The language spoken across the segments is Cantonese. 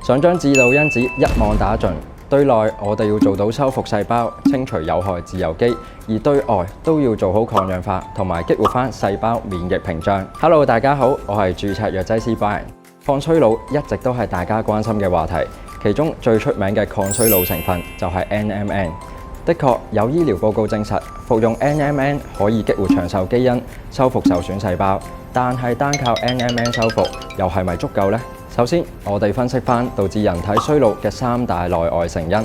想將致老因子一網打盡，對內我哋要做到修復細胞、清除有害自由基，而對外都要做好抗氧化同埋激活翻細胞免疫屏障。Hello， 大家好，我係註冊藥劑師 Brian。抗衰老一直都係大家關心嘅話題，其中最出名嘅抗衰老成分就係 NMN。的確有醫療報告證實，服用 NMN 可以激活長壽基因、修復受損細胞，但係單靠 NMN 修復又係咪足夠呢？首先，我哋分析翻導致人體衰老嘅三大內外成因。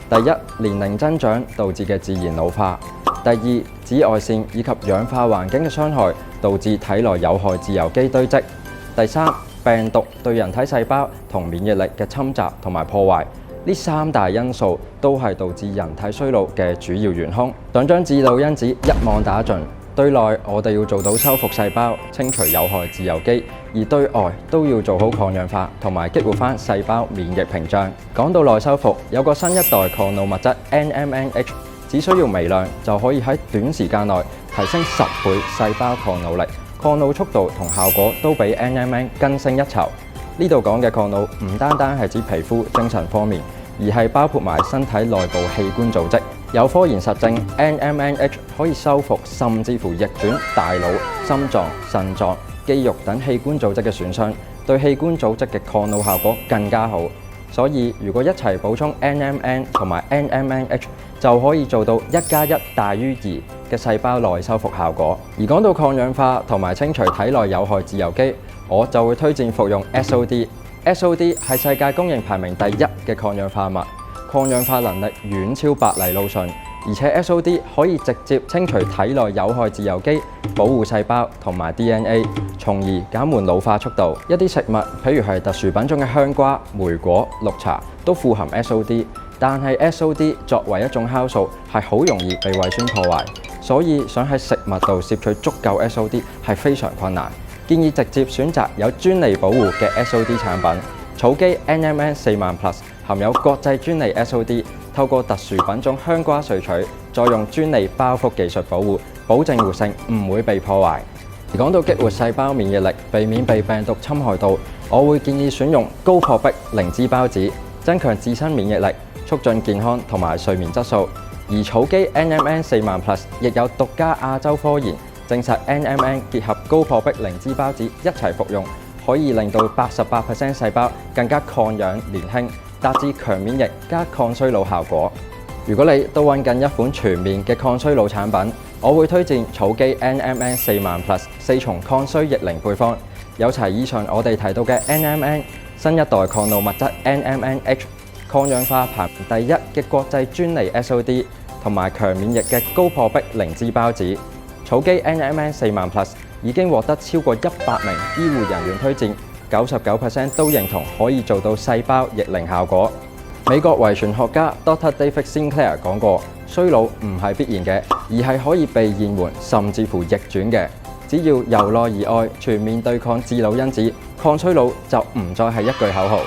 第一，年齡增長導致嘅自然老化；第二，紫外線以及氧化環境嘅傷害導致體內有害自由基堆積；第三，病毒對人體細胞同免疫力嘅侵襲同埋破壞。呢三大因素都係導致人體衰老嘅主要元兇。想將致老因子一網打盡，對內我哋要做到修復細胞、清除有害自由基，而對外都要做好抗氧化同埋激活翻細胞免疫屏障。講到內修復，有個新一代抗老物質 NMNH， 只需要微量就可以喺短時間內提升10倍細胞抗老力，抗老速度同效果都比 NMN 更勝一籌。呢度講嘅抗老唔單單係指皮膚、精神方面，而係包括埋身體內部器官組織。有科研實證 ，NMNH 可以修復甚至乎逆轉大腦、心臟、腎臟、肌肉等器官組織嘅損傷，對器官組織嘅抗老效果更加好。所以如果一齊補充 NMN 同埋 NMNH， 就可以做到1+1大於2嘅細胞內修復效果。而講到抗氧化同埋清除體內有害自由基，我就會推薦服用 SOD。SOD 係世界公認排名第1嘅抗氧化物，抗氧化能力遠超白藜蘆醇，而且 SOD 可以直接清除體內有害自由基，保護細胞同埋 DNA， 從而減緩老化速度。一啲食物，譬如係特殊品種嘅香瓜、莓果、綠茶，都富含 SOD， 但係 SOD 作為一種酵素，係好容易被胃酸破壞，所以想喺食物度攝取足夠 SOD 係非常困難。建議直接選擇有專利保護嘅 SOD 產品。草基 NMN 40000 Plus 含有國際專利 SOD， 透過特殊品種香瓜萃取，再用專利包覆技術保護，保證活性唔會被破壞。而講到激活細胞免疫力，避免被病毒侵害到，我會建議選用高破壁靈芝孢子，增強自身免疫力，促進健康同埋睡眠質素。而草基 NMN 40000 Plus 亦有獨家亞洲科研證實 NMN 結合高破壁靈芝孢子一齊服用，可以令到88% 細胞更加抗氧年輕，達至強免疫加抗衰老效果。如果你都揾緊一款全面嘅抗衰老產品，我會推薦草基 NMN 40000 Plus 4重抗衰逆齡配方，有齊以上我哋提到嘅 NMN、新一代抗老物質 NMNH、抗氧化排名第1嘅國際專利 SOD， 同埋強免疫嘅高破壁靈芝孢子。草基 NMN 40000 Plus 已經獲得超過100名醫護人員推薦，99% 都認同可以做到細胞逆齡效果。美國遺傳學家 Dr. David Sinclair 講過，衰老唔係必然嘅，而係可以被延緩甚至乎逆轉嘅。只要由內而外全面對抗致老因子，抗衰老就唔再係一句口號。